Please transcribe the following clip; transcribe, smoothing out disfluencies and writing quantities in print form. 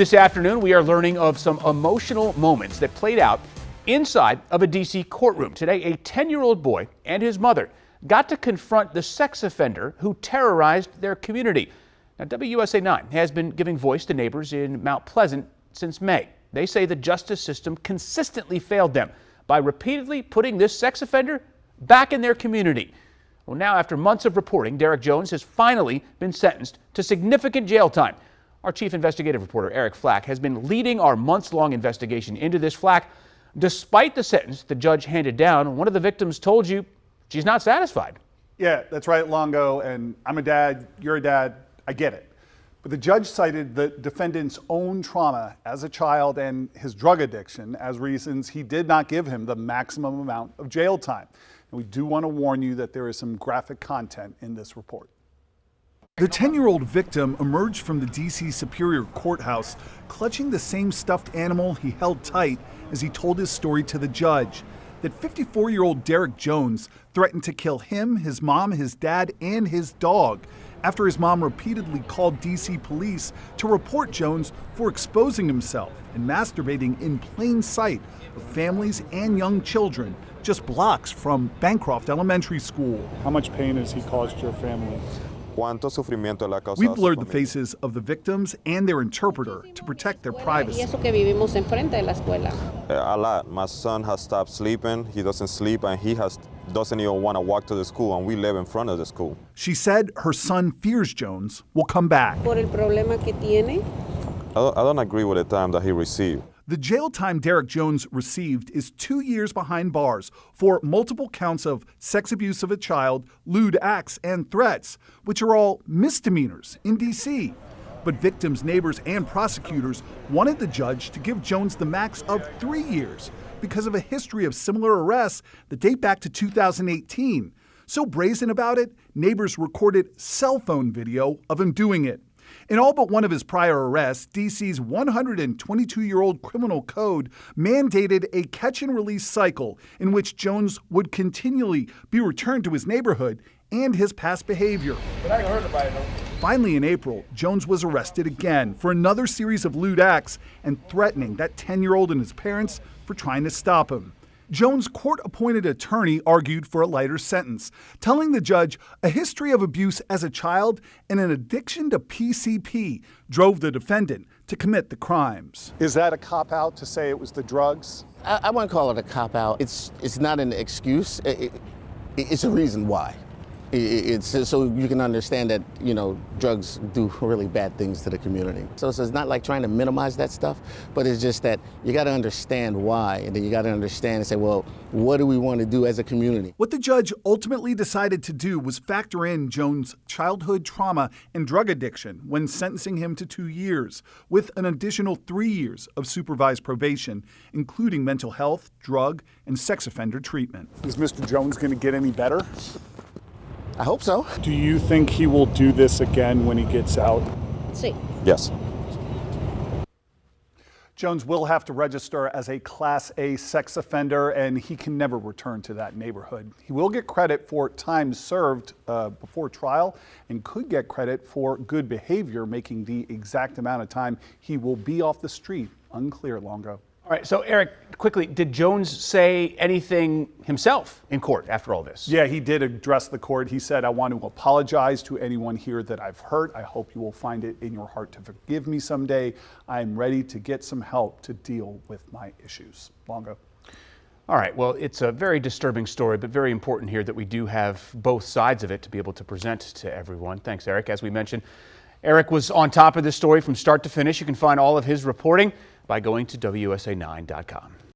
This afternoon, we are learning of some emotional moments that played out inside of a D.C. courtroom. Today, a 10-year-old boy and his mother got to confront the sex offender who terrorized their community. Now, WUSA 9 has been giving voice to neighbors in Mount Pleasant since May. They say the justice system consistently failed them by repeatedly putting this sex offender back in their community. Well, now, after months of reporting, Derek Jones has finally been sentenced to significant jail time. Our chief investigative reporter, Eric Flack, has been leading our months-long investigation into this. Flack, despite the sentence the judge handed down, one of the victims told you she's not satisfied. Yeah, that's right, Longo, and I'm a dad, you're a dad, I get it. But the judge cited the defendant's own trauma as a child and his drug addiction as reasons he did not give him the maximum amount of jail time. And we do want to warn you that there is some graphic content in this report. The 10-year-old victim emerged from the D.C. Superior Courthouse clutching the same stuffed animal he held tight as he told his story to the judge, that 54-year-old Derek Jones threatened to kill him, his mom, his dad, and his dog after his mom repeatedly called D.C. police to report Jones for exposing himself and masturbating in plain sight of families and young children just blocks from Bancroft Elementary School. How much pain has he caused your family? We've blurred the faces of the victims and their interpreter to protect their privacy. A lot. My son has stopped sleeping. He doesn't sleep, and he doesn't even want to walk to the school, and we live in front of the school. She said her son fears Jones will come back. I don't agree with the time that he received. The jail time Derek Jones received is 2 years behind bars for multiple counts of sex abuse of a child, lewd acts, and threats, which are all misdemeanors in D.C. But victims, neighbors, and prosecutors wanted the judge to give Jones the max of 3 years because of a history of similar arrests that date back to 2018. So brazen about it, neighbors recorded cell phone video of him doing it. In all but one of his prior arrests, D.C.'s 122-year-old criminal code mandated a catch-and-release cycle in which Jones would continually be returned to his neighborhood and his past behavior. Finally, in April, Jones was arrested again for another series of lewd acts and threatening that 10-year-old and his parents for trying to stop him. Jones' court-appointed attorney argued for a lighter sentence, telling the judge a history of abuse as a child and an addiction to PCP drove the defendant to commit the crimes. Is that a cop-out to say it was the drugs? I wouldn't call it a cop-out. It's not an excuse. It's a reason why. It's so you can understand that, drugs do really bad things to the community. So it's not like trying to minimize that stuff, but it's just that you got to understand why, and then you got to understand and say, well, what do we want to do as a community? What the judge ultimately decided to do was factor in Jones' childhood trauma and drug addiction when sentencing him to 2 years, with an additional 3 years of supervised probation, including mental health, drug, and sex offender treatment. Is Mr. Jones going to get any better? I hope so. Do you think he will do this again when he gets out? Sí. Yes. Jones will have to register as a Class A sex offender, and he can never return to that neighborhood. He will get credit for time served before trial and could get credit for good behavior, making the exact amount of time he will be off the street unclear. Longo. All right, so Eric, quickly, did Jones say anything himself in court after all this? Yeah, he did address the court. He said, I want to apologize to anyone here that I've hurt. I hope you will find it in your heart to forgive me someday. I'm ready to get some help to deal with my issues. Longo. All right, well, it's a very disturbing story, but very important here that we do have both sides of it to be able to present to everyone. Thanks, Eric. As we mentioned, Eric was on top of this story from start to finish. You can find all of his reporting by going to WUSA9.com.